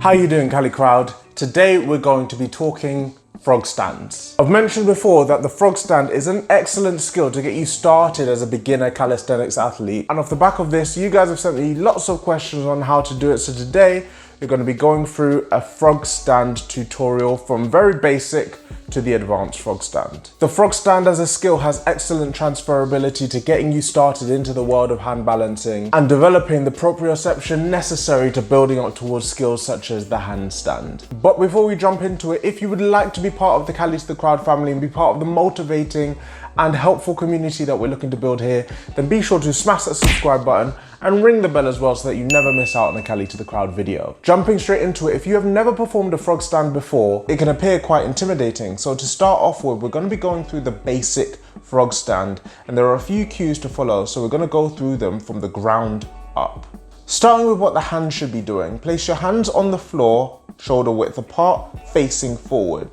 How you doing, Cali Crowd? Today we're going to be talking frog stands. I've mentioned before that the frog stand is an excellent skill to get you started as a beginner calisthenics athlete. And off the back of this, you guys have sent me lots of questions on how to do it. So today we're going to be going through a frog stand tutorial from very basic to the advanced frog stand. The frog stand as a skill has excellent transferability to getting you started into the world of hand balancing and developing the proprioception necessary to building up towards skills such as the handstand. But before we jump into it, if you would like to be part of the Cali To The Crowd family and be part of the motivating and helpful community that we're looking to build here, then be sure to smash that subscribe button and ring the bell as well so that you never miss out on a Cali To The Crowd video. Jumping straight into it, if you have never performed a frog stand before, it can appear quite intimidating. So to start off with, we're going to be going through the basic frog stand, and there are a few cues to follow, so we're going to go through them from the ground up. Starting with what the hands should be doing, place your hands on the floor, shoulder width apart, facing forward.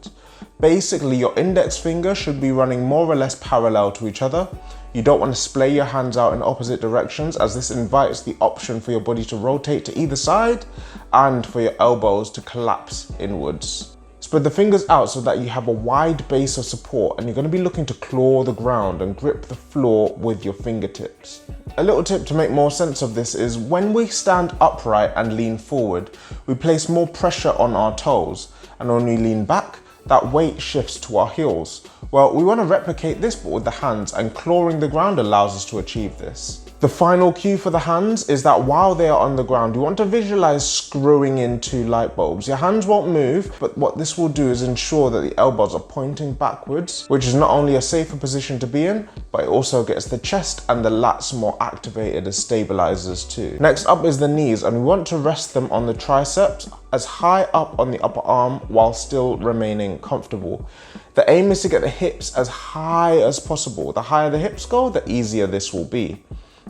Basically, your index finger should be running more or less parallel to each other. You don't want to splay your hands out in opposite directions, as this invites the option for your body to rotate to either side and for your elbows to collapse inwards. Spread the fingers out so that you have a wide base of support, and you're going to be looking to claw the ground and grip the floor with your fingertips. A little tip to make more sense of this is when we stand upright and lean forward, we place more pressure on our toes, and when we lean back, that weight shifts to our heels. Well, we want to replicate this but with the hands, and clawing the ground allows us to achieve this. The final cue for the hands is that while they are on the ground, you want to visualize screwing in two light bulbs. Your hands won't move, but what this will do is ensure that the elbows are pointing backwards, which is not only a safer position to be in, but it also gets the chest and the lats more activated as stabilizers too. Next up is the knees, and we want to rest them on the triceps as high up on the upper arm while still remaining comfortable. The aim is to get the hips as high as possible. The higher the hips go, the easier this will be.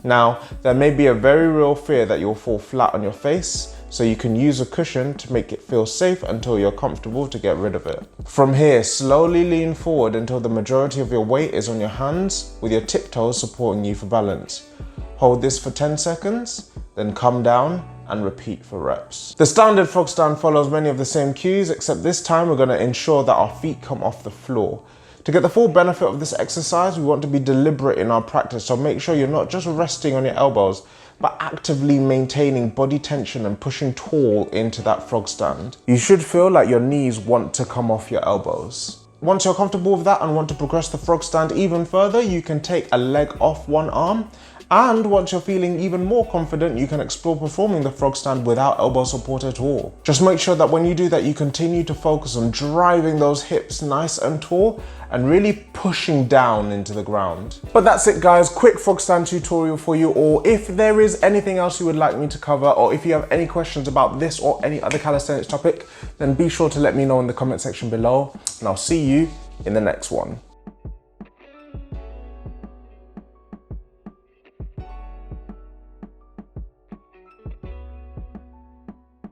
Now, there may be a very real fear that you'll fall flat on your face, so you can use a cushion to make it feel safe until you're comfortable to get rid of it. From here, slowly lean forward until the majority of your weight is on your hands, with your tiptoes supporting you for balance. Hold this for 10 seconds, then come down and repeat for reps. The standard frog stand follows many of the same cues, except this time we're going to ensure that our feet come off the floor. To get the full benefit of this exercise, we want to be deliberate in our practice, so make sure you're not just resting on your elbows, but actively maintaining body tension and pushing tall into that frog stand. You should feel like your knees want to come off your elbows. Once you're comfortable with that and want to progress the frog stand even further, you can take a leg off one arm. And once you're feeling even more confident, you can explore performing the frog stand without elbow support at all. Just make sure that when you do that, you continue to focus on driving those hips nice and tall and really pushing down into the ground. But that's it, guys. Quick frog stand tutorial for you all. If there is anything else you would like me to cover, or if you have any questions about this or any other calisthenics topic, then be sure to let me know in the comment section below, and I'll see you in the next one.